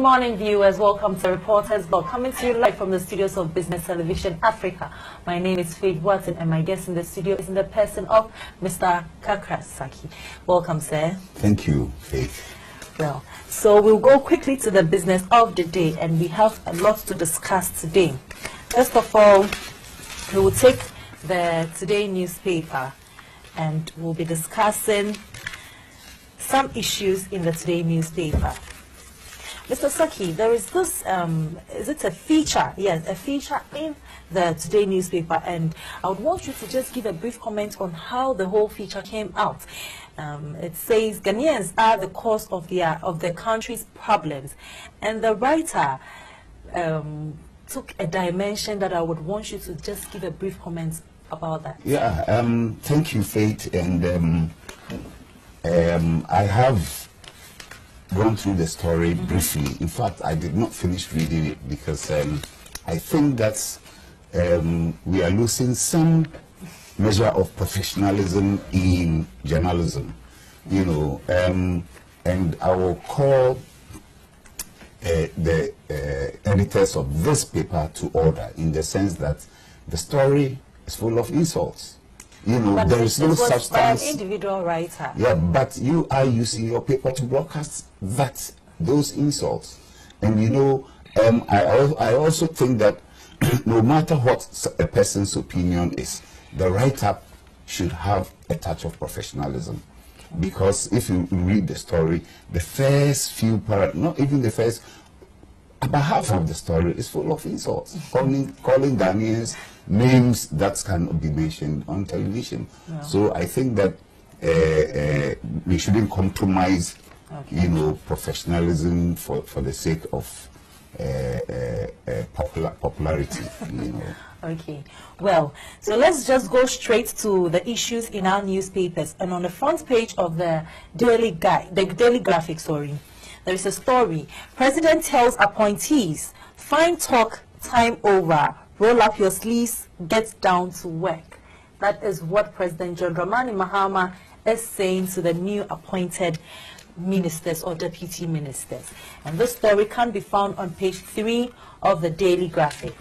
morning, viewers. Welcome to Reporters Blog, coming to you live from the studios of Business Television Africa. My name is Faith Watson, and my guest in the studio is in the person of Mr. Kakra Saki. Welcome, sir. Thank you, Faith. Well, so we'll go quickly to the business of the day, and we have a lot to discuss today. First of all, we will take the Today newspaper, and we'll be discussing some issues in the Today newspaper. Mr. Saki, there is this, is it a feature? Yes, a feature in the Today newspaper, and I would want you to just give a brief comment on how the whole feature came out. It says Ghanaians are the cause of the country's problems, and the writer took a dimension that I would want you to just give a brief comment about that. Yeah, thank you, Faith, and I have gone through the story briefly. In fact, I did not finish reading it because I think that we are losing some measure of professionalism in journalism, you know, and I will call the editors of this paper to order, in the sense that the story is full of insults. You know, but there is no substance. By an individual writer. Yeah, but you are using your paper to broadcast those insults. And you know, I also think that no matter what a person's opinion is, the write-up should have a touch of professionalism. Because if you read the story, the first few not even the first, about half of the story is full of insults, calling Ghanaians names that cannot be mentioned on television. Yeah. So I think that we shouldn't compromise, you know, professionalism for the sake of popularity. You know. Okay, well, so let's just go straight to the issues in our newspapers. And on the front page of the Daily Graphic, there is a story. President tells appointees, fine talk, time over. Roll up your sleeves, get down to work. That is what President John Dramani Mahama is saying to the new appointed ministers or deputy ministers. And this story can be found on page 3 of the Daily Graphic.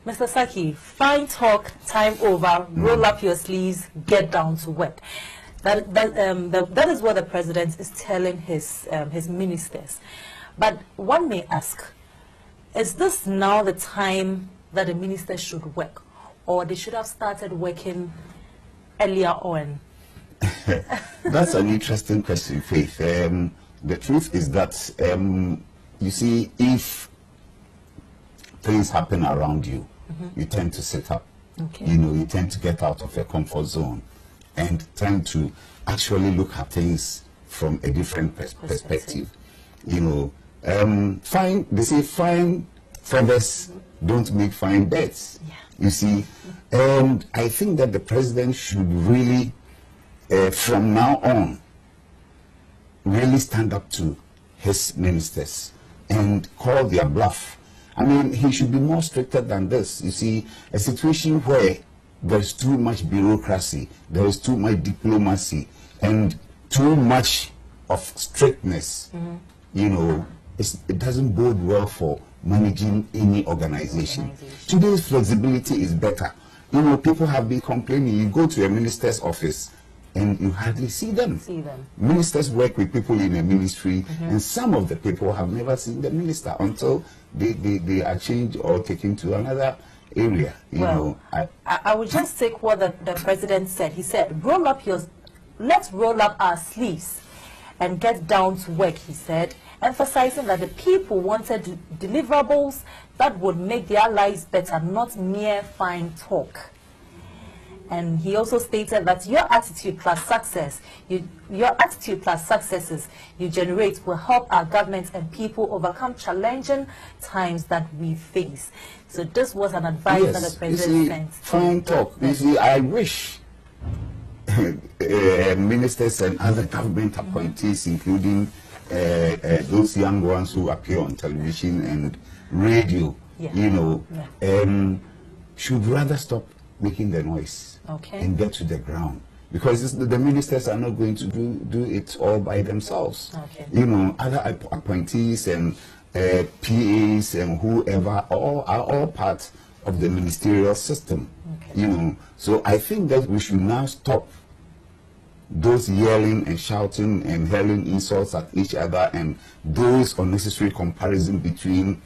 Mr. Saki, fine talk, time over, roll up your sleeves, get down to work. That is what the president is telling his ministers. But one may ask, is this now the time that the ministers should work, or they should have started working earlier on? That's an interesting question, Faith. The truth is that, you see, if things happen around you, you tend to sit up. Okay. You know, you tend to get out of your comfort zone and tend to actually look at things from a different perspective. You know, they say fine feathers don't make fine beds. Yeah. You see, and I think that the president should really, from now on, really stand up to his ministers and call their bluff. I mean, he should be more stricter than this. You see, a situation where there's too much bureaucracy, there is too much diplomacy, and too much of strictness, you know, it doesn't bode well for managing any organization. Today's flexibility is better. You know, people have been complaining. You go to a minister's office and you hardly see them. Ministers work with people in a ministry, and some of the people have never seen the minister until they are changed or taken to another area. You know, I would just take what the president said. He said, let's roll up our sleeves and get down to work, he said, emphasizing that the people wanted deliverables that would make their lives better, not mere fine talk. And he also stated that your attitude plus successes you generate will help our government and people overcome challenging times that we face. So this was an advice that the president sent. Fine talk. You see, I wish ministers and other government appointees, including those young ones who appear on television and radio, you know, should rather stop making the noise and get to the ground. because the ministers are not going to do it all by themselves. Okay. You know, other appointees and PAs and whoever are all part of the ministerial system. Okay. You know, so I think that we should now stop those yelling and shouting and hurling insults at each other, and those unnecessary comparison between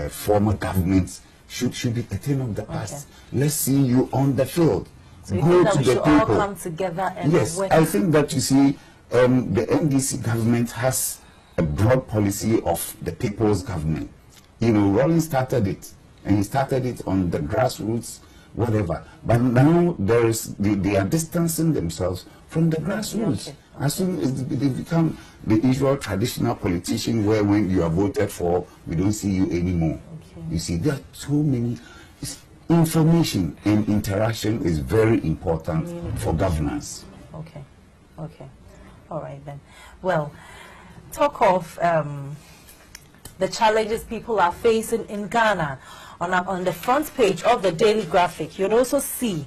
former governments should be a thing of the past. Okay. Let's see you on the field. So you think that we should all come together and yes, work? I think that, you see, the NDC government has a broad policy of the people's government. You know, Rawlings started it, and he started it on the grassroots, whatever. But now they are distancing themselves from the grassroots. Okay. As soon as they become the usual traditional politician, where when you are voted for, we don't see you anymore. Okay. You see, there are so many. Information and interaction is very important for governance. Okay, okay, all right then. Well, talk of the challenges people are facing in Ghana. On the front page of the Daily Graphic, you'll also see,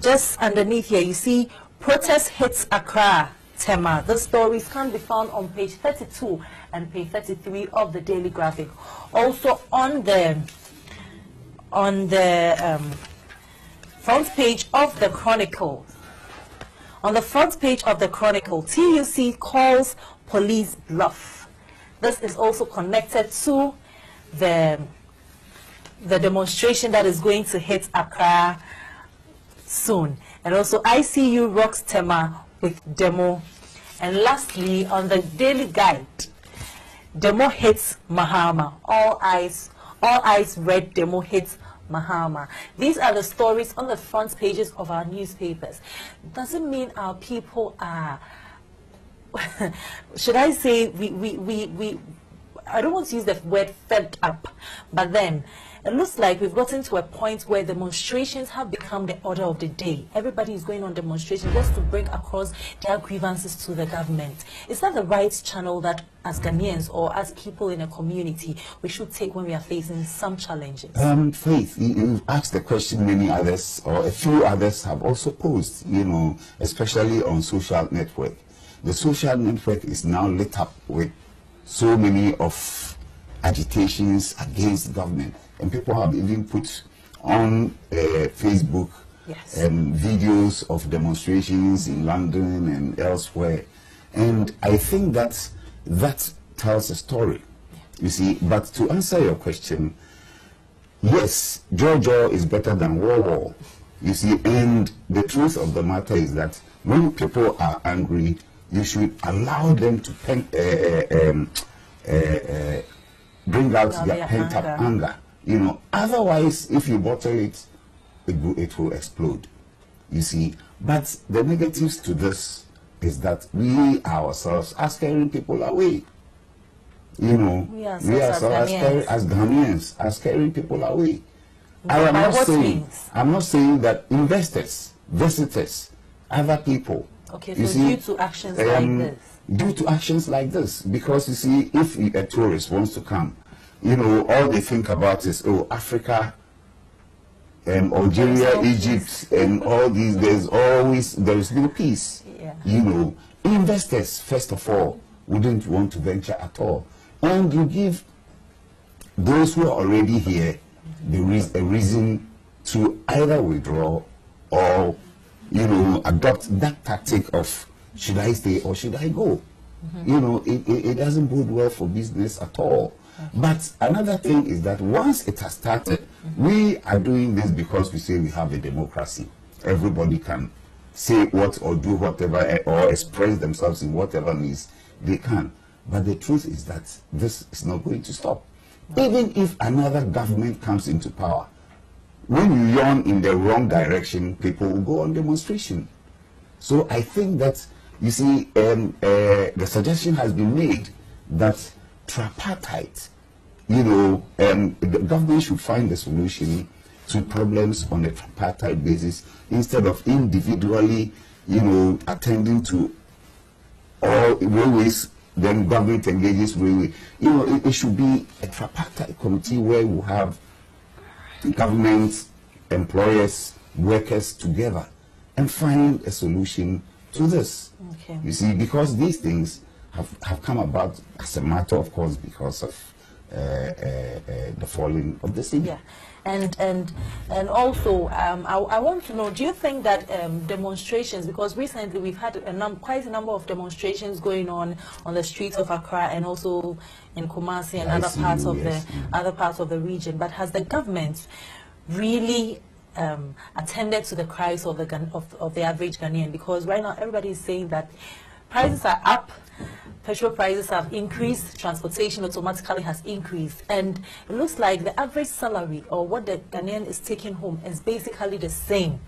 just underneath here, you see, protest hits Accra, Tema. The stories can be found on page 32 and page 33 of the Daily Graphic. Also on the front page of the Chronicle. On the front page of the Chronicle, TUC calls police bluff. This is also connected to the demonstration that is going to hit Accra soon. And also ICU rocks Tema with demo. And lastly, on the Daily Guide, demo hits Mahama. All eyes red, demo hits Mahama. These are the stories on the front pages of our newspapers. Doesn't mean our people are should I say we I don't want to use the word fed up, but then it looks like we've gotten to a point where demonstrations have become the order of the day. Everybody is going on demonstrations just to bring across their grievances to the government. Is that the right channel that as Ghanaians or as people in a community we should take when we are facing some challenges? Faith, you've asked the question many others or a few others have also posed, you know, especially on social network. The social network is now lit up with so many of agitations against government. And people have even put on Facebook videos of demonstrations in London and elsewhere. And I think that tells a story, you see. But to answer your question, yes, Jojo is better than war. You see, and the truth of the matter is that when people are angry, you should allow them to bring out their pent-up anger. You know, otherwise, if you bottle it, it will explode. You see, but the negatives to this is that we ourselves are scaring people away. You know, we ourselves as Ghanaians are scaring people away. I'm not saying that investors, visitors, other people. Okay, so due to actions like this. Due to actions like this, because you see, if a tourist wants to come, you know, all they think about is, oh, Africa, Algeria, Egypt, and all these. There is no peace. Yeah. You know, investors first of all wouldn't want to venture at all, and you give those who are already here a reason to either withdraw or, you know, adopt that tactic of should I stay or should I go? You know, it doesn't bode well for business at all. But another thing is that once it has started, we are doing this because we say we have a democracy. Everybody can say what or do whatever or express themselves in whatever means they can. But the truth is that this is not going to stop. Even if another government comes into power, when you yawn in the wrong direction, people will go on demonstration. So I think that, you see, the suggestion has been made that tripartite, you know, the government should find a solution to problems on a tripartite basis instead of individually, you know, attending to all railways. Then government engages railway. You know, it should be a tripartite committee where we have government, employers, workers together, and find a solution to this. Okay. You see, because these things have come about as a matter of course because of the falling of the city. Yeah. And also, I want to know, do you think that demonstrations, because recently we've had quite a number of demonstrations going on the streets of Accra and also in Kumasi and other parts of other parts of the region, but has the government really attended to the cries of the average Ghanaian? Because right now everybody is saying that prices are up, petrol prices have increased, transportation automatically has increased, and it looks like the average salary or what the Ghanaian is taking home is basically the same.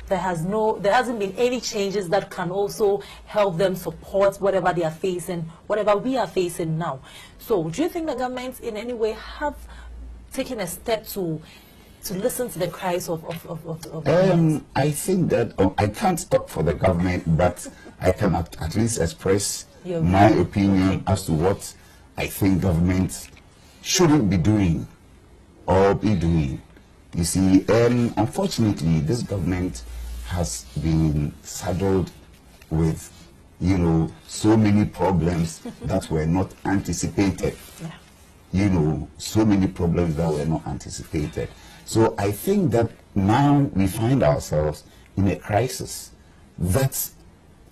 There hasn't been any changes that can also help them support whatever they are facing, whatever we are facing now. So do you think the government in any way have taken a step to listen to the cries of I think that I can't talk for the government, but I can at least express my opinion as to what I think government shouldn't be doing or be doing. You see, unfortunately, this government has been saddled with, you know, so many problems that were not anticipated. Yeah. You know, so many problems that were not anticipated. So I think that now we find ourselves in a crisis. That's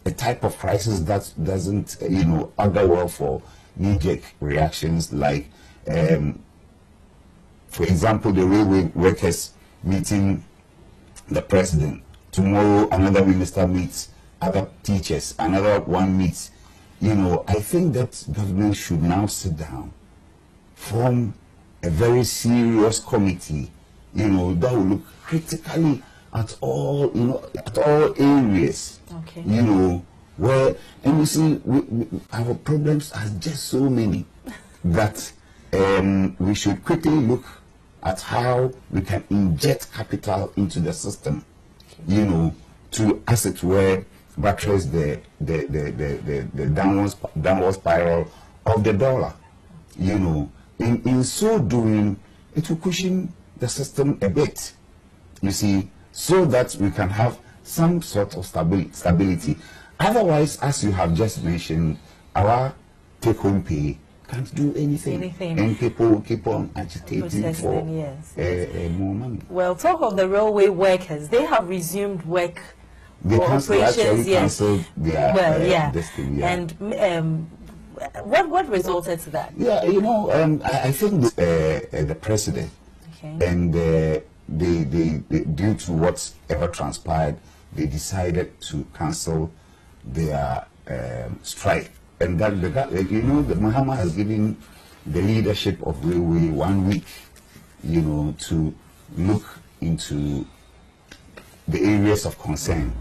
a type of crisis that doesn't, you know, augur well for knee-jerk reactions like, for example, the railway workers meeting the president. Tomorrow, another minister meets other teachers. Another one meets. You know, I think that government should now sit down, form a very serious committee, you know, that will look critically at all, you know, at all areas. Okay. You know, where, and you see, our problems are just so many that we should quickly look at how we can inject capital into the system, you know, to, as it were, buttress the downward spiral of the dollar. You know, in so doing, it will cushion the system a bit, you see, so that we can have some sort of stability. Otherwise, as you have just mentioned, our take-home pay can't do anything. And people keep on agitating for more money. Well, talk of the railway workers, they have resumed work. They operations, cancelled their this thing, yeah. And what resulted to that? Yeah, you know, I think the president, and they due to whatever transpired, they decided to cancel their strike. And that, you know, the Mahama has given the leadership of railway 1 week, you know, to look into the areas of concern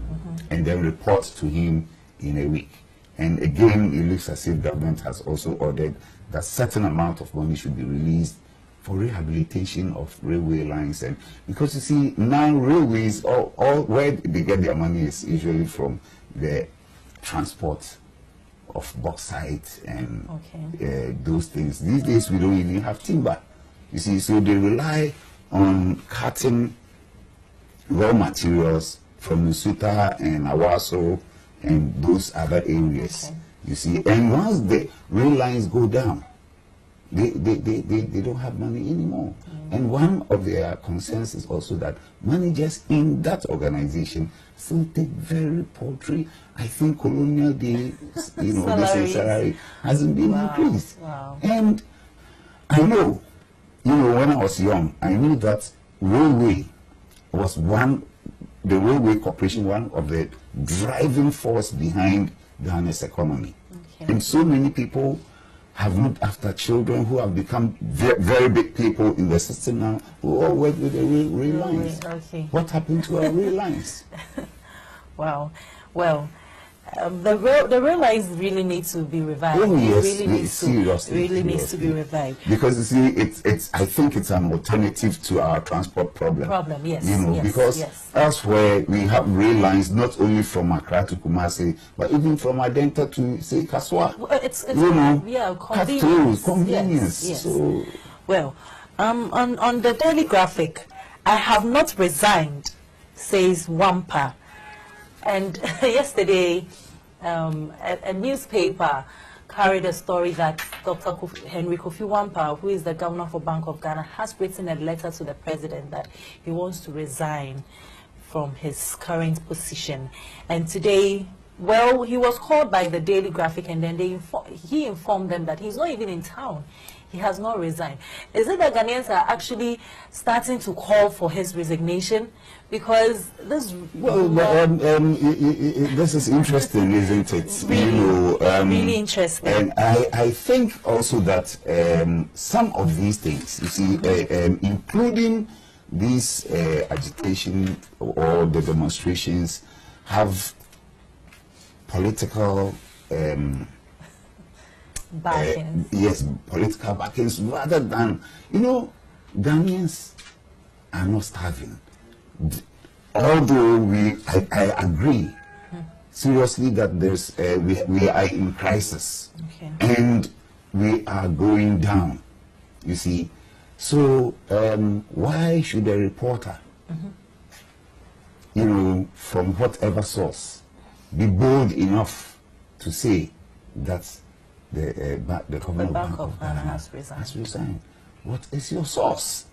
and then report to him in a week. And again, it looks as if government has also ordered that certain amount of money should be released for rehabilitation of railway lines. And because you see, now railways, all where they get their money is usually from the transport of bauxite and those things. These days we don't even have timber, you see, so they rely on cutting raw materials from Nsuta and Awaso and those other areas, you see. And once the rail lines go down, they don't have money anymore. And one of their concerns is also that managers in that organization still take very paltry. I think colonial days, you know, this salary hasn't been increased. And I know, you know, when I was young, I knew that railway was the railway corporation, one of the driving force behind Ghana's economy. And so many people have looked after children who have become very, very big people in the system now, who all work with the rail lines. What happened to our rail lines? Wow. Well, the rail lines really need to be revived. Oh yes, it really needs to be revived. Because you see, it's I think it's an alternative to our transport problem. Yes. You know, because elsewhere we have rail lines not only from Accra to Kumasi, but even from Adenta to say Kaswa. Well, it's you know, convenience. Yes. So, well, on the Daily Graphic, I have not resigned, says Wampa. And yesterday, a newspaper carried a story that Dr. Henry Kofi Wampa, who is the governor for Bank of Ghana, has written a letter to the president that he wants to resign from his current position. And today, well, he was called by the Daily Graphic, and then he informed them that he's not even in town. He has not resigned. Is it that Ghanaians are actually starting to call for his resignation? Because this... Well, this is interesting, isn't it? Really, really interesting. And I think also that some of these things, you see, including these agitation or the demonstrations, have political backings. Yes, political backings, rather than, Ghanaians are not starving. Although I agree seriously that there's we are in crisis, okay, and we are going down, you see. So why should a reporter, from whatever source, be bold enough to say that the Bank of Ghana has resigned? What is your source?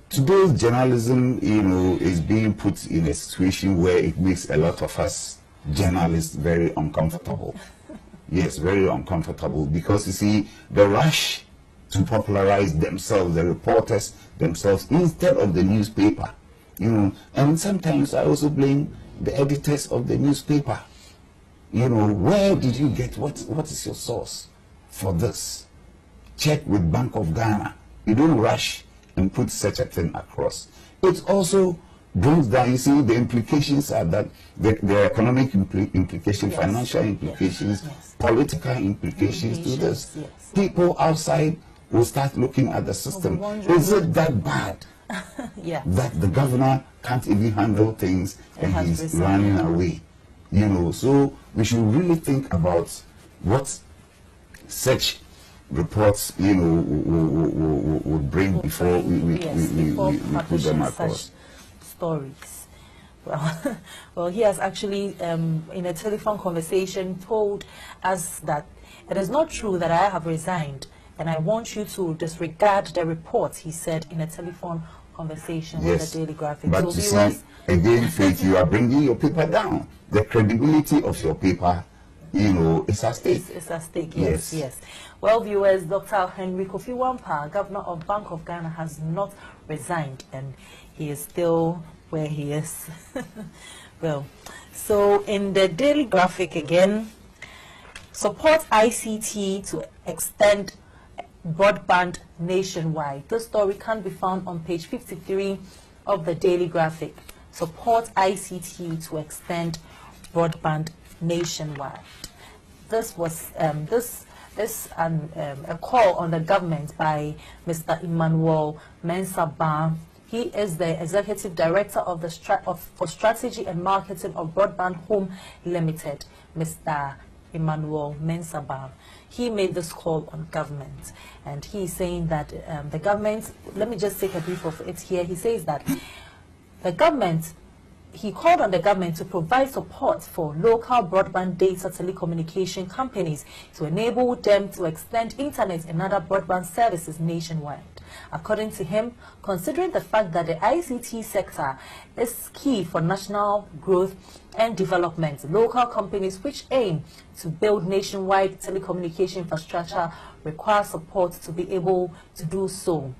Today's journalism, is being put in a situation where it makes a lot of us journalists very uncomfortable. Yes, very uncomfortable, because you see, the rush to popularize themselves, the reporters themselves, instead of the newspaper, and sometimes I also blame the editors of the newspaper. Where did you get, what is your source for this? Check with Bank of Ghana. You don't rush and put such a thing across. It also brings down, you see, the implications are that the economic implications, yes, financial implications, yes, political implications to this. Yes. People outside will start looking at the system. Is it that bad? Yeah. That the governor can't even handle things and he's running away? So we should really think about what such reports, would bring before we put them across. Stories. Well, well, he has actually, in a telephone conversation, told us that it is not true that I have resigned, and I want you to disregard the reports, he said in a telephone conversation, yes, with the Daily Graphic. But so you see, again, Faith, you are bringing your paper down. The credibility of your paper, is at stake. It's at stake, yes, yes. Well, viewers, Dr. Henry Kofi Wampa, governor of Bank of Ghana, has not resigned, and he is still where he is. Well, so in the Daily Graphic again, support ICT to extend broadband nationwide. This story can be found on page 53 of the Daily Graphic. Support ICT to extend broadband nationwide. This was a call on the government by Mr. Emmanuel Mensah-Bah. He is the executive director of the for strategy and marketing of Broadband Home Limited, Mr. Emmanuel Mensah-Bah. He made this call on government, and he's saying that the government, let me just take a brief of it here. He says that the government, he called on the government to provide support for local broadband data telecommunication companies to enable them to extend internet and other broadband services nationwide. According to him, considering the fact that the ICT sector is key for national growth and development, local companies which aim to build nationwide telecommunication infrastructure require support to be able to do so.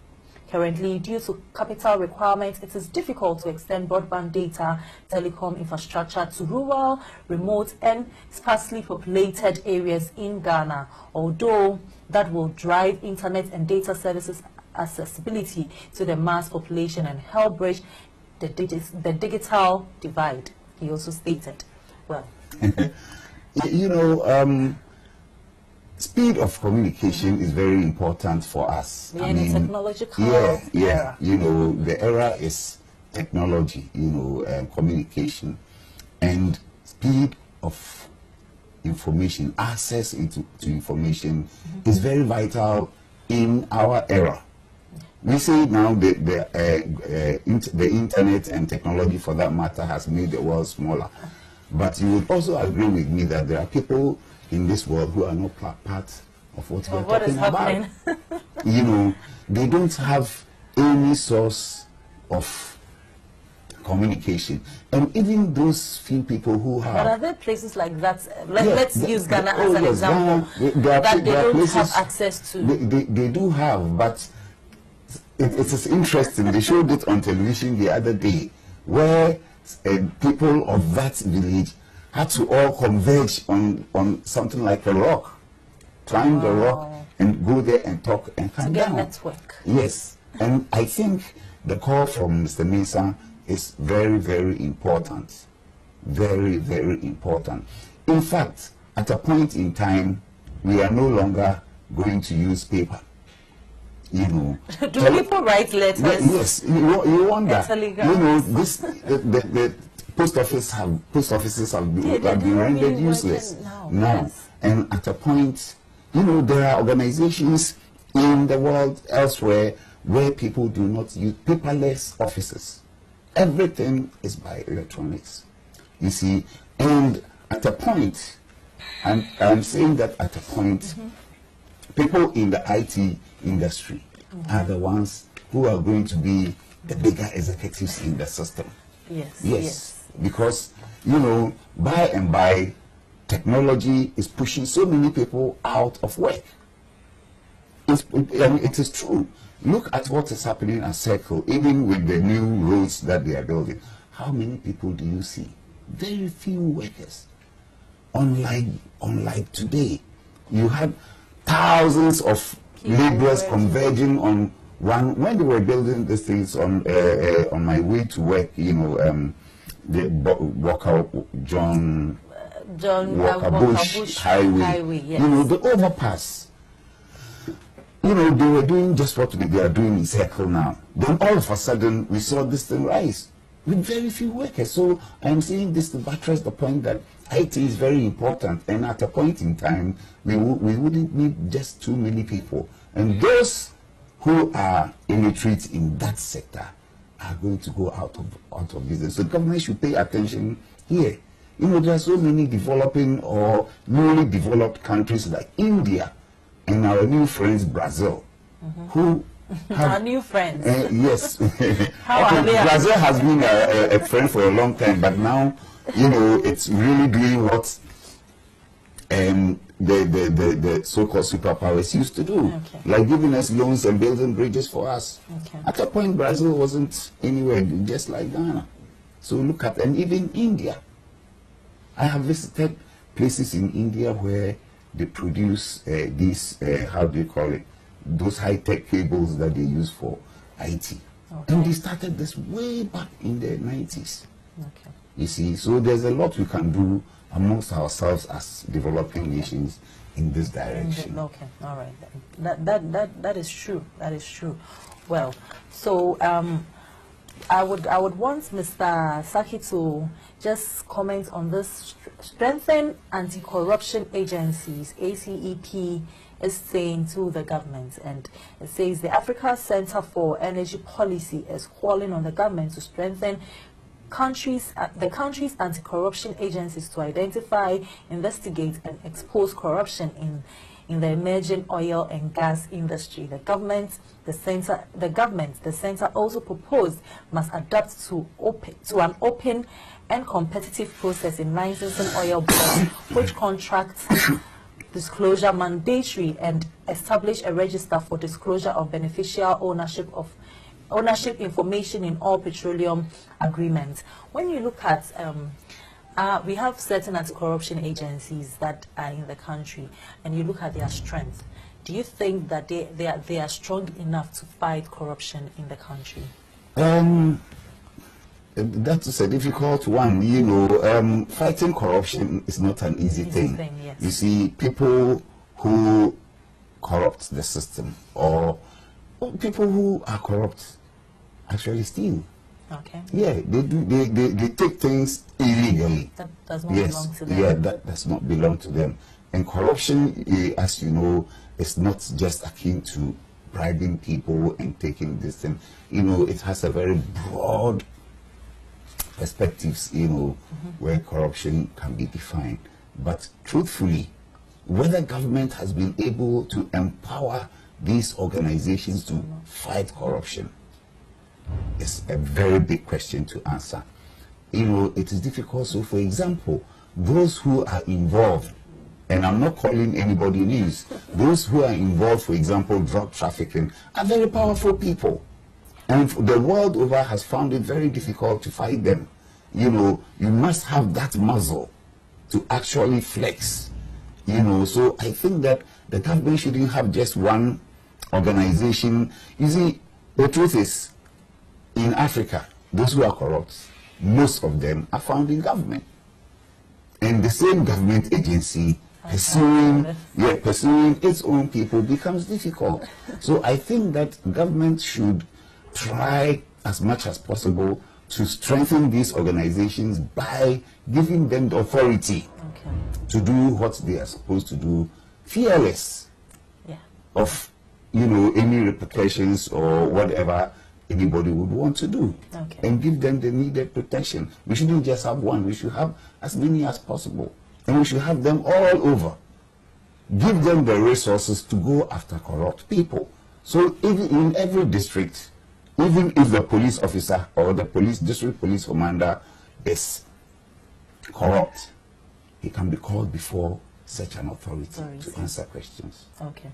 Currently, due to capital requirements, it is difficult to extend broadband data telecom infrastructure to rural, remote, and sparsely populated areas in Ghana, although that will drive internet and data services accessibility to the mass population and help bridge the digital divide, he also stated. Well, speed of communication is very important for us. We are in a technological era. The era is technology, communication, and speed of information, access to information is very vital in our era. We say now the internet and technology, for that matter, has made the world smaller. But you would also agree with me that there are people in this world who are not part of what we're talking about. You know, they don't have any source of communication, and even those few people who have. But are there places like that? Let's use Ghana as an example. Ghana, that they don't have access to. They do have, but it is interesting. They showed it on television the other day, where people of that village had to all converge on something like a rock, climb the rock, and go there and talk and come down. Network. Yes, and I think the call from Mr. Mensah is very, very important. Very, very important. In fact, at a point in time, we are no longer going to use paper. You know. Do people write letters? Yes, you wonder. You know, the post offices have been rendered useless now. Yes. And at a point, you know, there are organizations in the world elsewhere where people do not use paperless offices. Everything is by electronics, you see. And at a point, and I'm saying that at a point, people in the IT industry are the ones who are going to be the bigger executives in the system. Yes. Because, you know, by and by, technology is pushing so many people out of work. It is true. Look at what is happening at Circle, even with the new roads that they are building. How many people do you see? Very few workers. Unlike today, you had thousands of laborers converging on one. When they were building these things on my way to work, you know, the John Walker Bush Highway, yes. You know, the overpass. You know, they were doing just what they are doing in Circle now. Then all of a sudden, we saw this thing rise with very few workers. So I'm saying this to buttress the point that IT is very important. And at a point in time, we wouldn't need just too many people. And those who are illiterate in that sector are going to go out of business. So the government should pay attention here. You know, there are so many developing or newly developed countries like India, and our new friends Brazil, who have, our new friends. Yes. Brazil has been a friend for a long time, but now, you know, it's really doing what the so-called superpowers used to do, like giving us loans and building bridges for us. At a point, Brazil wasn't anywhere, just like Ghana. So look at, and even India. I have visited places in India where they produce these, how do you call it, those high-tech cables that they use for IT. And they started this way back in the 90s. You see, so there's a lot we can do amongst ourselves as developing nations in this direction. All right. That is true. That is true. Well, so I would want Mr. Saki to just comment on this. Strengthen anti-corruption agencies, ACEP is saying to the government, and it says the Africa Center for Energy Policy is calling on the government to strengthen the country's anti-corruption agencies to identify, investigate, and expose corruption in the emerging oil and gas industry. The center also proposed must adapt to an open and competitive process in licensing oil boards, which contracts disclosure mandatory, and establish a register for disclosure of beneficial ownership information in all petroleum agreements. When you look at we have certain anti-corruption agencies that are in the country, and you look at their strength. Do you think that they are strong enough to fight corruption in the country? That's a difficult one. You know, fighting corruption is not an easy thing. Yes. You see, people who corrupt the system, or people who are corrupt actually steal. Yeah, they do. They take things illegally. That does not belong to them. Yeah, that does not belong to them. And corruption, as you know, is not just akin to bribing people and taking this thing. You know, it has a very broad perspectives, you know, where corruption can be defined. But truthfully, whether government has been able to empower these organizations to fight corruption is a very big question to answer. You know, it is difficult. So, for example, those who are involved, and I'm not calling anybody names, those who are involved, for example, drug trafficking, are very powerful people. And the world over has found it very difficult to fight them. You know, you must have that muscle to actually flex. You know, so I think that the government shouldn't have just one organization. You see, the truth is, in Africa, those who are corrupt, most of them are found in government. And the same government agency pursuing its own people becomes difficult. So I think that government should try as much as possible to strengthen these organizations by giving them the authority to do what they are supposed to do, fearless of, you know, any repercussions or whatever anybody would want to do, and give them the needed protection. We shouldn't just have one, we should have as many as possible, and we should have them all over. Give them the resources to go after corrupt people. So even in every district, even if the police officer or the district police commander is corrupt, he can be called before such an authority to answer questions. Okay.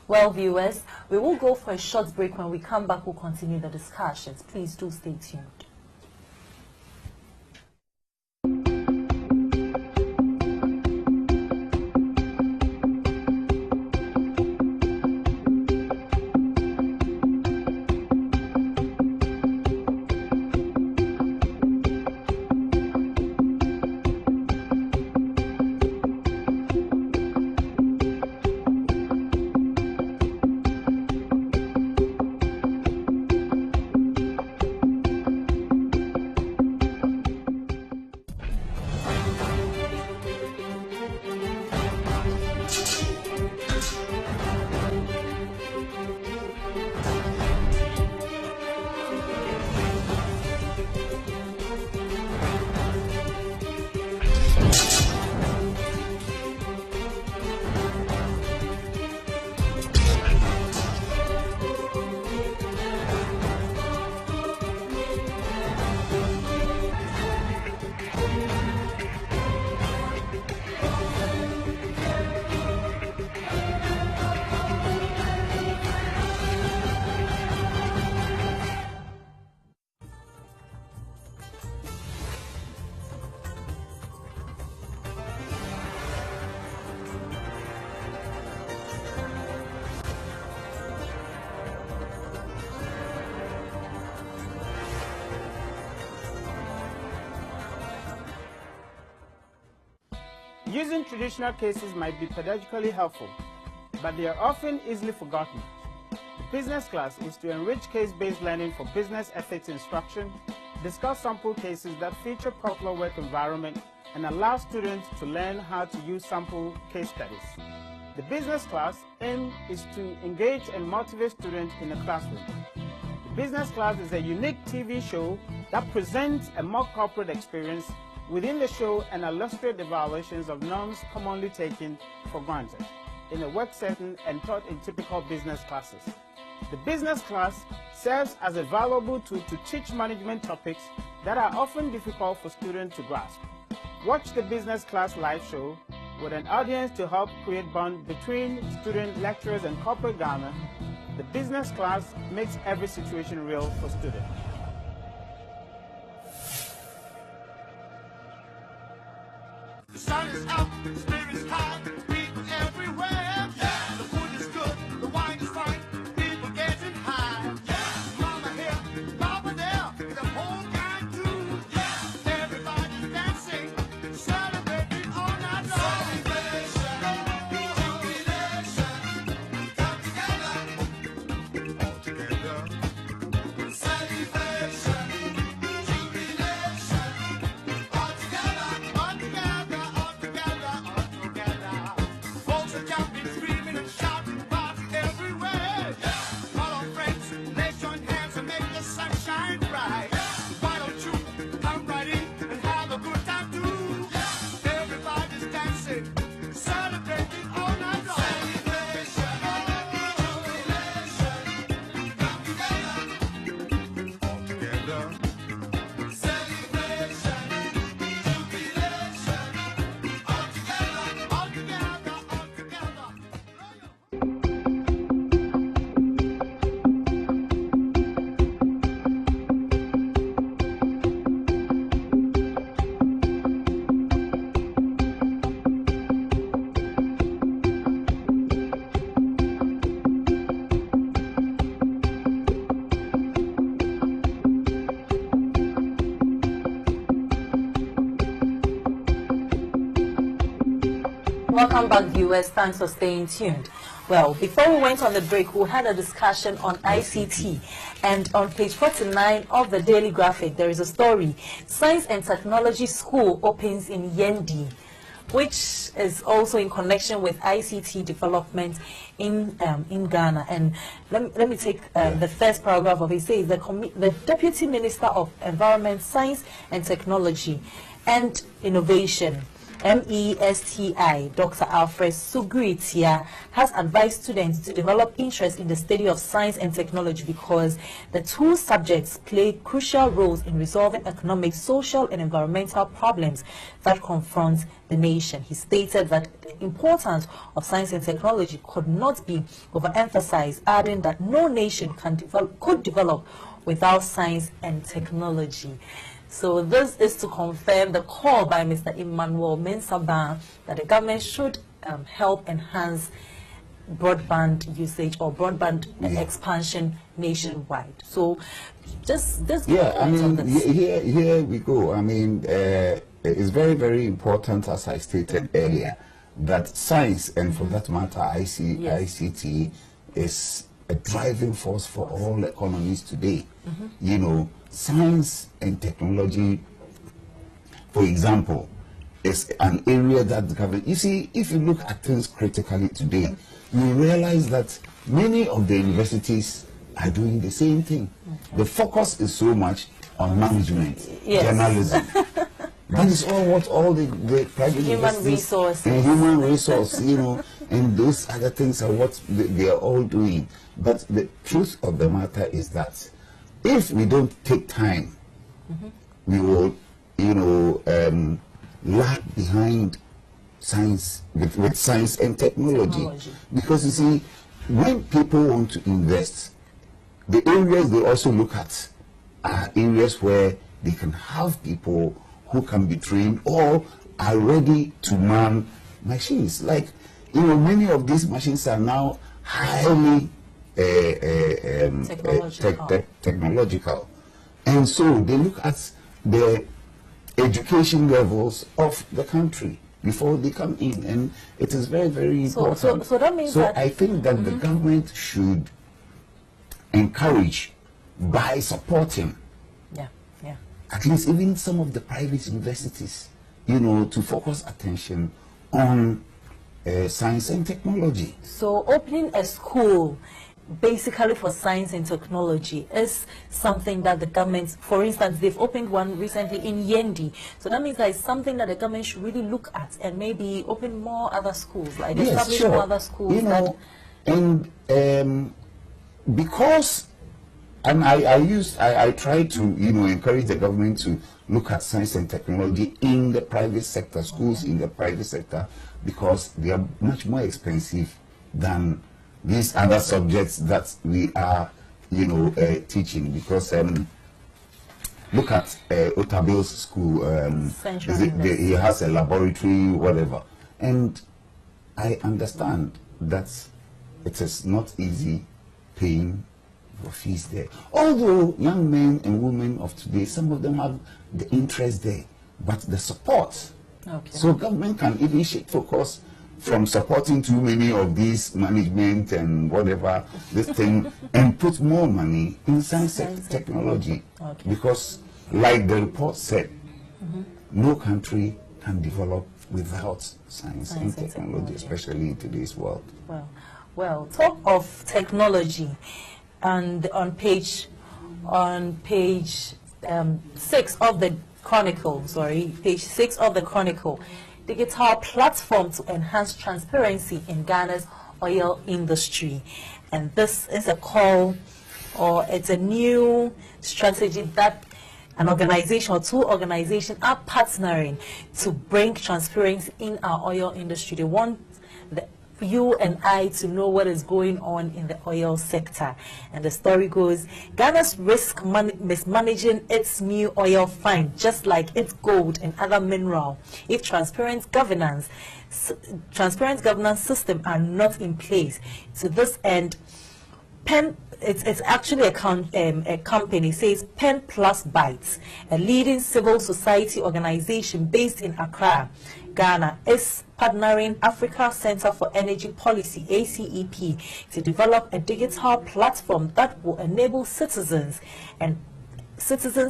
Well, viewers, we will go for a short break. When we come back, we'll continue the discussions. Please do stay tuned. Using traditional cases might be pedagogically helpful, but they are often easily forgotten. The business class is to enrich case-based learning for business ethics instruction, discuss sample cases that feature popular work environment, and allow students to learn how to use sample case studies. The business class aim is to engage and motivate students in a classroom. The business class is a unique TV show that presents a more corporate experience. Within the show and illustrate the violations of norms commonly taken for granted in a work setting and taught in typical business classes. The business class serves as a valuable tool to teach management topics that are often difficult for students to grasp. Watch the business class live show with an audience to help create bond between student lecturers and corporate Ghana. The business class makes every situation real for students. The sun is out, the spirit's high, people everywhere. Yeah. The food is good, the wine is fine, people getting high. Yeah. Mama here, Papa there, the whole gang too. Yeah. Everybody's dancing, celebrating all night long. Celebration, jubilation, come together, all together. Celebration, jubilation, all together, all together. Welcome back, viewers. Thanks for staying tuned. Well, before we went on the break, we had a discussion on ICT. And on page 49 of the Daily Graphic, there is a story. Science and Technology School opens in Yendi, which is also in connection with ICT development in Ghana. And let me take the first paragraph of it. It says the Deputy Minister of Environment, Science and Technology and Innovation, MESTI, Dr. Alfred Sugritia, has advised students to develop interest in the study of science and technology because the two subjects play crucial roles in resolving economic, social, and environmental problems that confront the nation. He stated that the importance of science and technology could not be overemphasized, adding that no nation could develop without science and technology. So this is to confirm the call by Mr. Emmanuel Mensah that the government should help enhance broadband usage or broadband expansion nationwide. So just I mean, here we go. I mean, it's very, very important, as I stated earlier, that science, and for that matter, ICT, is a driving force for all economies today. You know, science and technology, for example, is an area that the government, you see, if you look at things critically today, you realize that many of the universities are doing the same thing. The focus is so much on management, journalism. That is all the private human resources and human resource, you know, and those other things are what they are all doing. But the truth of the matter is that if we don't take time, we will, you know, lag behind science with science and technology. Because you see, when people want to invest, the areas they also look at are areas where they can have people who can be trained or are ready to man machines. Like, you know, many of these machines are now highly technological. And so they look at the education levels of the country before they come in, and it is very, very important. So that means I think that the government should encourage by supporting at least even some of the private universities, you know, to focus attention on science and technology. So opening a school basically for science and technology is something that the government, for instance, they've opened one recently in Yendi. So that means that it's something that the government should really look at and maybe open more other schools, like establish more other schools. You know, and because, and I try to, you know, encourage the government to look at science and technology in the private sector, schools in the private sector, because they are much more expensive than these other subjects that we are, you know, teaching. Because look at Otabil's school. He has a laboratory, whatever. And I understand that it is not easy paying for fees there. Although young men and women of today, some of them have the interest there, but the support. So government can even shift focus from supporting too many of these management and whatever this thing and put more money in science and technology. Because like the report said, no country can develop without science and technology, especially in today's world. Well, talk of technology, and on page 6 of the Chronicle, page 6 of the Chronicle, digital platform to enhance transparency in Ghana's oil industry. And this is a call, or it's a new strategy that an organization or two organizations are partnering to bring transparency in our oil industry. They want you and I to know what is going on in the oil sector. And the story goes, Ghana's risk mismanaging its new oil find, just like its gold and other mineral, if transparent governance system are not in place. To this end, it's actually a company, says Pen Plus Bytes, a leading civil society organization based in Accra, Ghana is partnering Africa Center for Energy Policy, ACEP, to develop a digital platform that will enable citizens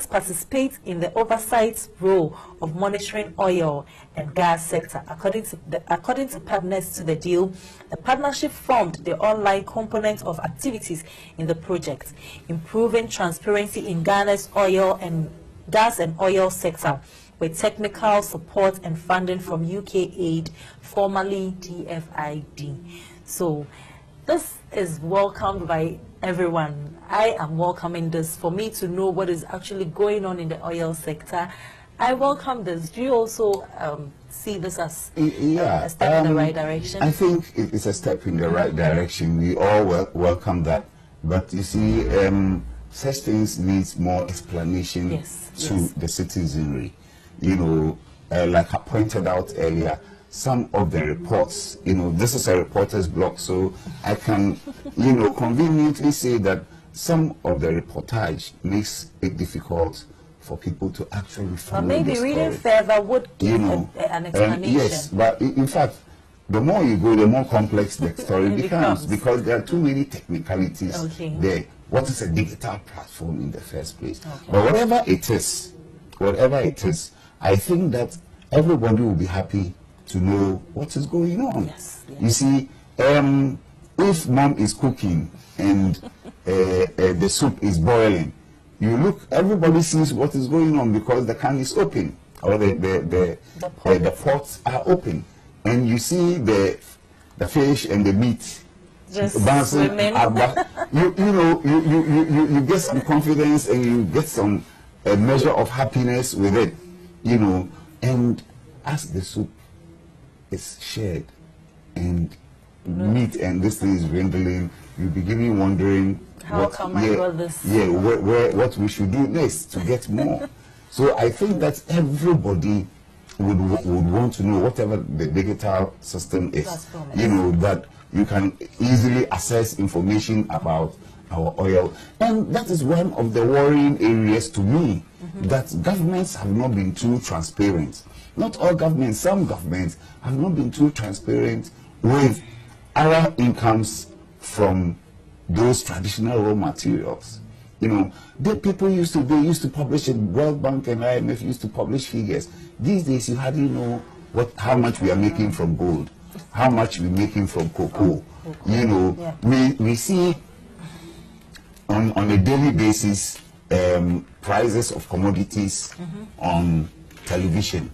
participate in the oversight role of monitoring oil and gas sector. According to partners to the deal, the partnership formed the online component of activities in the project, improving transparency in Ghana's oil and gas and oil sector, with technical support and funding from UK Aid, formerly DFID. So this is welcomed by everyone. I am welcoming this for me to know what is actually going on in the oil sector. I welcome this. Do you also see this as a step in the right direction? I think it's a step in the right direction. We all welcome that. But you see, such things needs more explanation to the citizenry. You know, like I pointed out earlier, some of the reports, you know, this is a reporter's block, so I can, you know, conveniently say that some of the reportage makes it difficult for people to actually follow maybe the story. Reading further would give an explanation. Yes, but in fact, the more you go, the more complex the story becomes, because there are too many technicalities there. What is a digital platform in the first place? But whatever it is, I think that everybody will be happy to know what is going on. Yes. You see, if mom is cooking and the soup is boiling, you look, everybody sees what is going on because the can is open, or the pots are open, and you see the fish and the meat just bouncing. You get some confidence and you get some measure of happiness with it, you know. And as the soup is shared and meat and this thing is dwindling, you begin wondering what we should do next to get more. So I think that everybody would want to know, whatever the digital system is, you know, that you can easily access information about our oil. And that is one of the worrying areas to me, that governments have not been too transparent. Not all governments, some governments have not been too transparent with our incomes from those traditional raw materials. You know, they used to publish it. World Bank and IMF used to publish figures. These days, you hardly know how much we are making from gold, how much we're making from cocoa. You know, we see on a daily basis prices of commodities on television.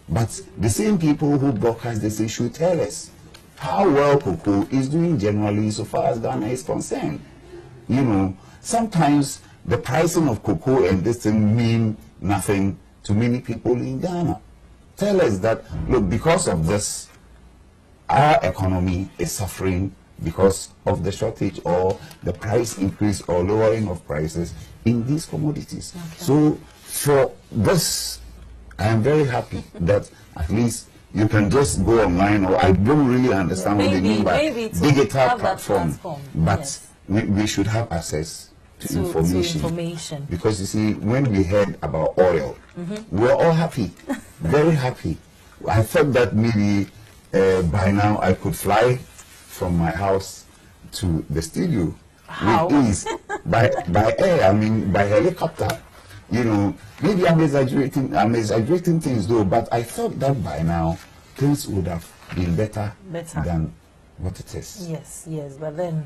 But the same people who broadcast this issue tell us how well cocoa is doing generally so far as Ghana is concerned. You know, sometimes the pricing of cocoa and this thing mean nothing to many people in Ghana. Tell us that, look, because of this, our economy is suffering because of the shortage or the price increase or lowering of prices in these commodities. So for this, I am very happy that at least you can just go online, or I don't really understand what they mean by digital platform, but we should have access to information. Because you see, when we heard about oil, we were all happy, very happy. I thought that maybe by now I could fly from my house to the studio with ease by air, I mean by helicopter. You know, maybe I'm exaggerating things though, but I thought that by now things would have been better than what it is. Yes, but then,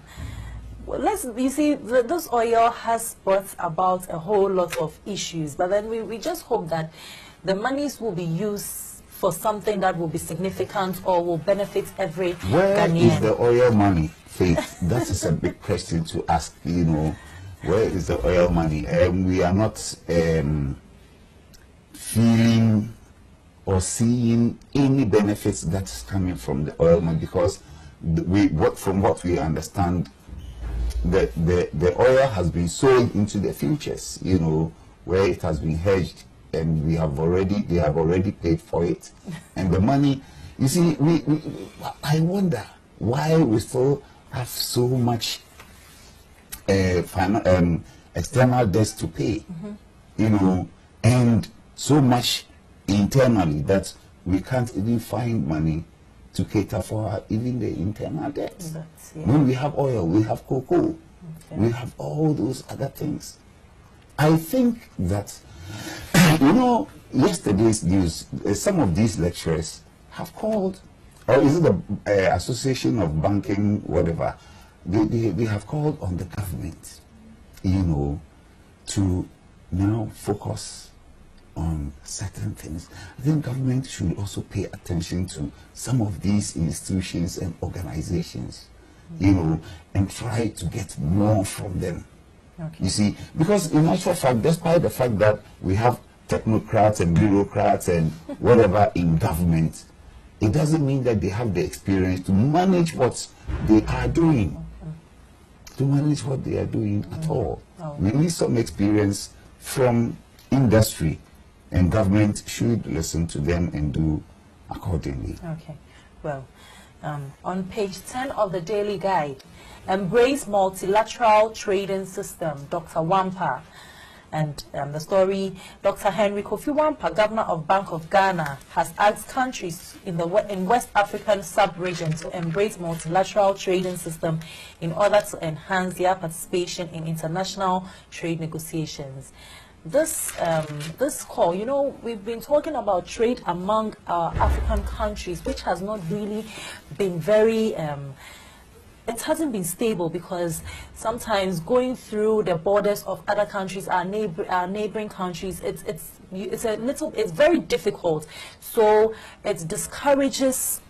you see, this oil has brought about a whole lot of issues, but then we just hope that the monies will be used for something that will be significant or will benefit every Ghanaian. Where is the oil money, Faith? That is a big question to ask, you know. Where is the oil money? We are not feeling or seeing any benefits that's coming from the oil money, because from what we understand, the oil has been sold into the futures, you know, where it has been hedged, and they have already paid for it. And the money, you see, I wonder why we still have so much external debts to pay, you know, and so much internally that we can't even find money to cater for even the internal debts. Yeah. When we have oil, we have cocoa, we have all those other things. I think that, you know, yesterday's news, some of these lecturers have called, or is it the Association of Banking, whatever, they have called on the government, you know, to now focus on certain things. I think government should also pay attention to some of these institutions and organizations, you know, and try to get more from them. Okay. You see, because in actual fact, despite the fact that we have technocrats and bureaucrats and whatever in government, it doesn't mean that they have the experience to manage what they are doing. To manage what they are doing at all. Oh. We need some experience from industry, and government should listen to them and do accordingly. Okay. Well, on page 10 of the Daily Guide, Embrace Multilateral Trading System, Dr. Wampa. And the story, Dr. Henry Kofi Wampa, Governor of Bank of Ghana, has asked countries in West African sub-region to embrace multilateral trading system in order to enhance their participation in international trade negotiations. This call, you know, we've been talking about trade among our African countries, which has not really been very it hasn't been stable, because sometimes going through the borders of other countries, our neighboring countries, it's very difficult. So it discourages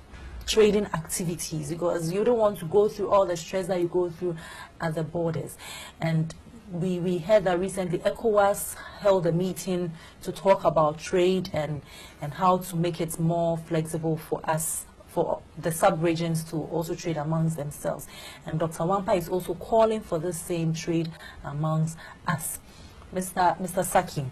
trading activities, because you don't want to go through all the stress that you go through at the borders. And we heard that recently ECOWAS held a meeting to talk about trade and how to make it more flexible for us, for the sub-regions to also trade amongst themselves. And Dr. Wampa is also calling for the same trade amongst us. Mr. Saki,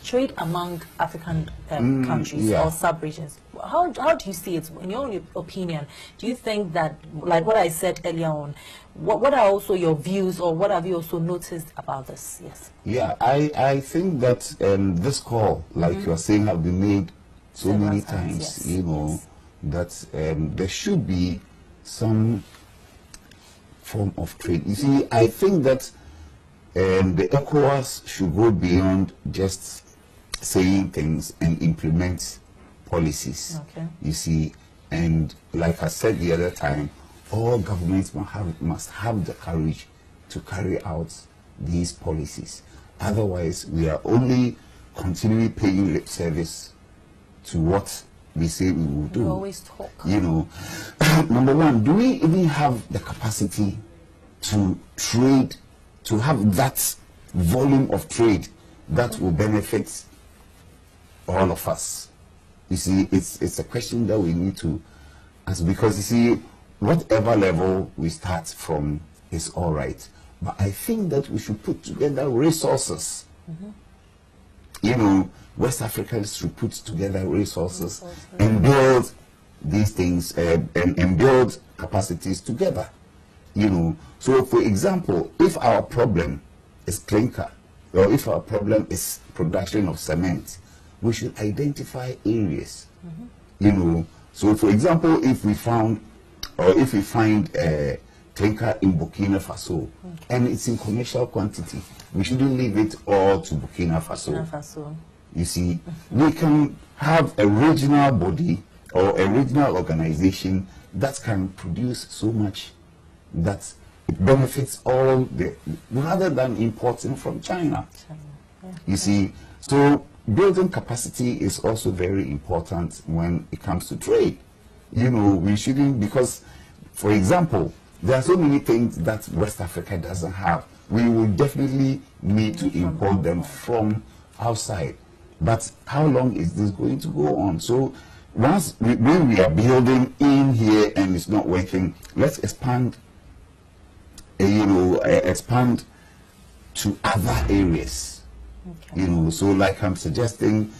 trade among African countries or sub-regions, how do you see it, in your opinion? Do you think that, like what I said earlier on, what are also your views, or what have you also noticed about this? Yes. Yeah, I think that this call, like you are saying, have been made so many times, yes, you know, that there should be some form of trade. You see, I think that the ECOWAS should go beyond just saying things and implement policies. Okay. You see, and like I said the other time, all governments must have the courage to carry out these policies. Otherwise, we are only continually paying lip service to what we say we will do. We always talk. You know, number one, do we even have the capacity to trade, to have that volume of trade that will benefit all of us? You see, it's a question that we need to ask, because you see, whatever level we start from is all right, but I think that we should put together resources. You know, West Africans should put together resources and build these things and build capacities together. You know, so for example, if our problem is clinker, or if our problem is production of cement, we should identify areas. You know, so for example, if we found, or if we find clinker in Burkina Faso, and it's in commercial quantity, we shouldn't leave it all to Burkina Faso. You see, we can have a regional body or a regional organization that can produce so much that it benefits all the, rather than importing from China. You see, so building capacity is also very important when it comes to trade. You know, we shouldn't, because, for example, there are so many things that West Africa doesn't have. We will definitely need to import them from outside. But how long is this going to go on? So once when we are building in here and it's not working, let's expand, you know, expand to other areas. You know, so like I'm suggesting,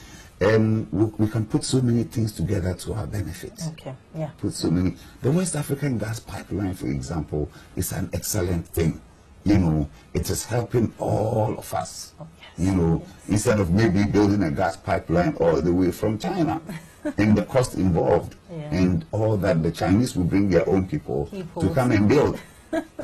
we can put so many things together to our benefit. Okay, yeah. Put so many. The West African gas pipeline, for example, is an excellent thing. You know, it is helping all of us. Oh, yes. You know, instead of maybe building a gas pipeline all the way from China. and the cost involved and all that. The Chinese will bring their own people to come and build.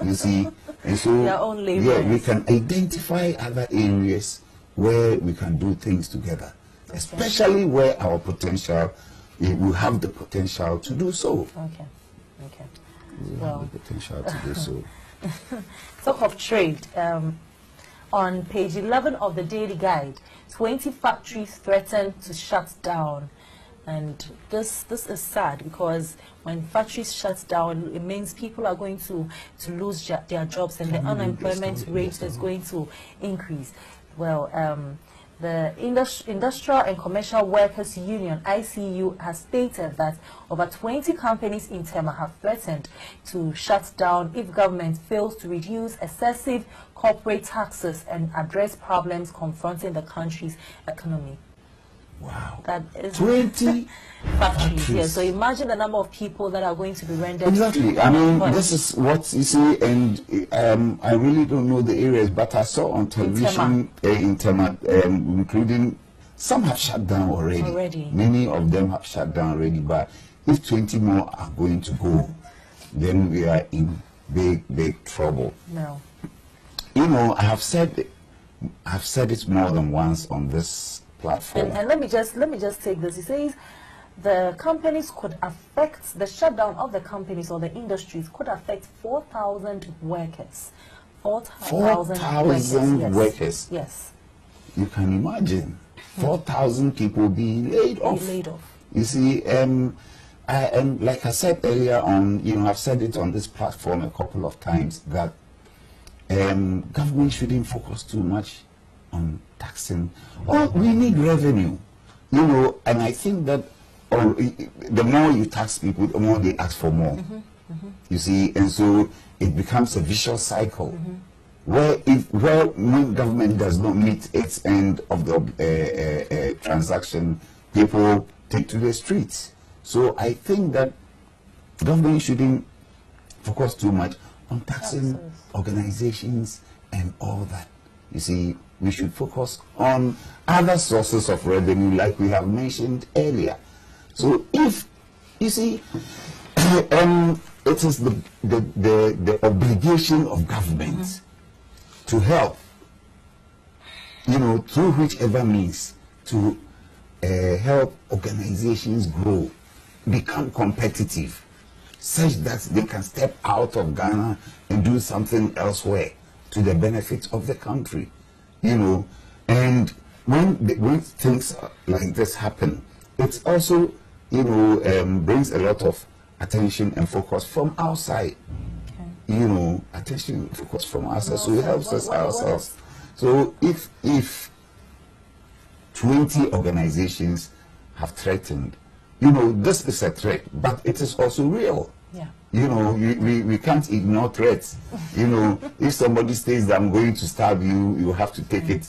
You see, and so Their own yeah, laborers. we can identify other areas where we can do things together, especially where our potential, we have the potential to do so. Okay. We have Well, the potential to do so. talk of trade. On page 11 of the Daily Guide, 20 factories threaten to shut down. And this is sad, because when factories shut down, it means people are going to lose their jobs, and the unemployment rate is going to increase. Well, the Industrial and Commercial Workers Union, ICU, has stated that over 20 companies in Tema have threatened to shut down if government fails to reduce excessive corporate taxes and address problems confronting the country's economy. Wow. That is 20 factories. Yeah, so imagine the number of people that are going to be rendered. Exactly. I mean, unemployed. this is what you see, and I really don't know the areas, but I saw on television in Tema, including some have shut down already. Many of them have shut down already, but if 20 more are going to go, then we are in big trouble. No. You know, I have said it more than once on this platform. And let me just take this. It says the companies could affect, the shutdown of the companies or the industries could affect 4,000 workers. 4,000 workers. Yes. You can imagine 4,000 people being laid off. You see, and like I said earlier on, you know, I've said it on this platform a couple of times that government shouldn't focus too much on taxing. Oh, we need revenue, you know, and I think that the more you tax people, the more they ask for more. You see, and so it becomes a vicious cycle where when government does not meet its end of the transaction, people take to the streets. So I think that government shouldn't focus too much on taxing organizations and all that. You see, we should focus on other sources of revenue, like we have mentioned earlier. So if you see, it is the obligation of government to help, you know, through whichever means, to help organizations grow, become competitive, such that they can step out of Ghana and do something elsewhere to the benefit of the country, you know. And when things like this happen, it's also, you know, brings a lot of attention and focus from outside. You know, attention and focus from outside, so it helps us ourselves. So if 20 organizations have threatened, you know, this is a threat, but it is also real. Yeah. You know, we can't ignore threats. You know, if somebody says that I'm going to stab you, you have to take it.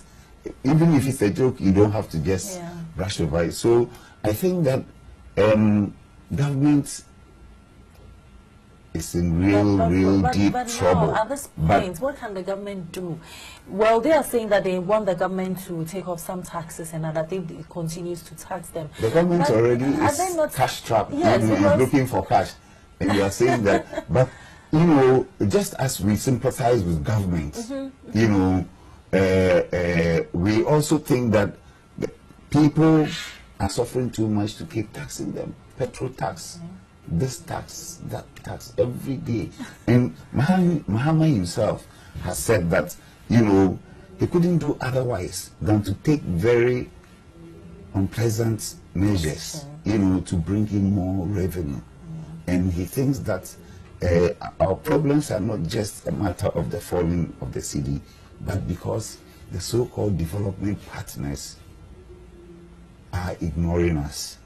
Even if it's a joke, you don't have to just brush over it. So I think that government is in real deep trouble. Now, at this point, what can the government do? Well, they are saying that they want the government to take off some taxes, and that they continues to tax them. The government But already are they is not cash trapped, Yes, and because- looking for cash. And you are saying that, but you know, just as we sympathize with government, you know, we also think that the people are suffering too much to keep taxing them. Petrol tax, this tax, that tax, every day. And Mahama himself has said that, you know, he couldn't do otherwise than to take very unpleasant measures, you know, to bring in more revenue. And he thinks that our problems are not just a matter of the falling of the cedi, but because the so-called development partners are ignoring us.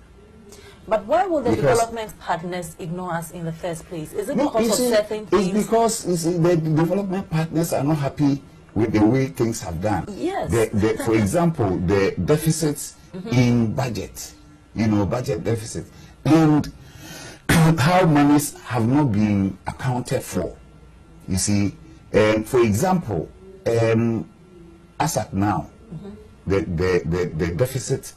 But why would the Because- development partners ignore us in the first place? Is it No, because you of see, certain it's things? because you see, the development partners are not happy with the way things have done. Yes. For example, the deficits in budget, you know, budget deficit, and how monies have not been accounted for. You see, for example, as at now, the deficit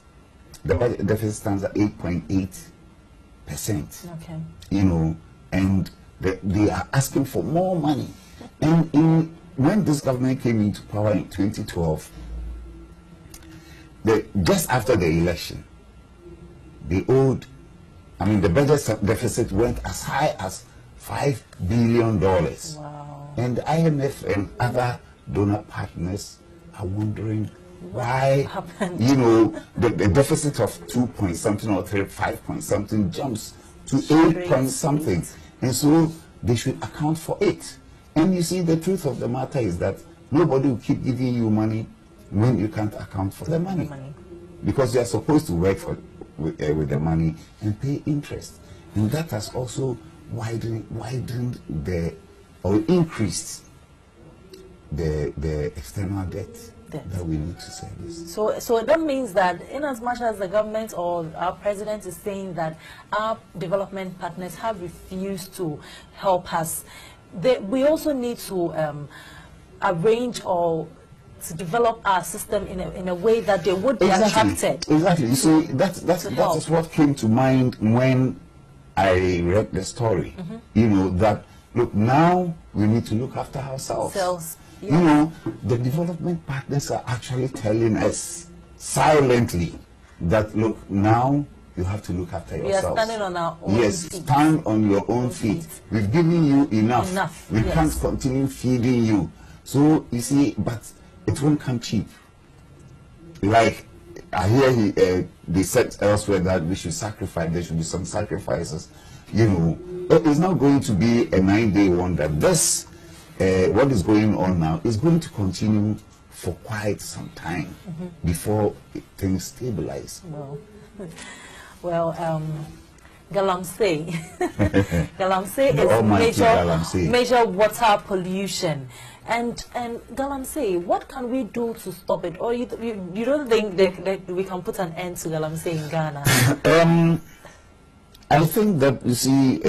the budget deficit stands at 8.8%. Okay. You know, and they are asking for more money. And when this government came into power in 2012, just after the election, the budget deficit went as high as $5 billion. Wow. And the IMF and other donor partners are wondering why, happened? you know, the deficit of 2 point something or 5 point something jumps to 8 point something. And so they should account for it. And you see, the truth of the matter is that nobody will keep giving you money when you can't account for the money. Because you are supposed to work with the money and pay interest. And that has also widened or increased the external debt that we need to service. So that means that in as much as the government or our president is saying that our development partners have refused to help us, we also need to arrange or to develop our system in a way that they would be attracted. Exactly. You see, that is what came to mind when I read the story. You know, that look, now we need to look after ourselves. Yeah. You know, the development partners are actually telling us silently that look, now you have to look after yourselves. We are standing on our own feet. Stand on your own feet. We've given you enough. We can't continue feeding you. So you see, but it won't come cheap. Like I hear they said elsewhere that we should sacrifice. There should be some sacrifices. You know, it's not going to be a 9-day wonder. This, what is going on now, is going to continue for quite some time before things stabilize. Well, Galamsey. Galamsey is major water pollution. And Galamsey, what can we do to stop it? Or you don't think that we can put an end to Galamsey in Ghana? I think that, you see,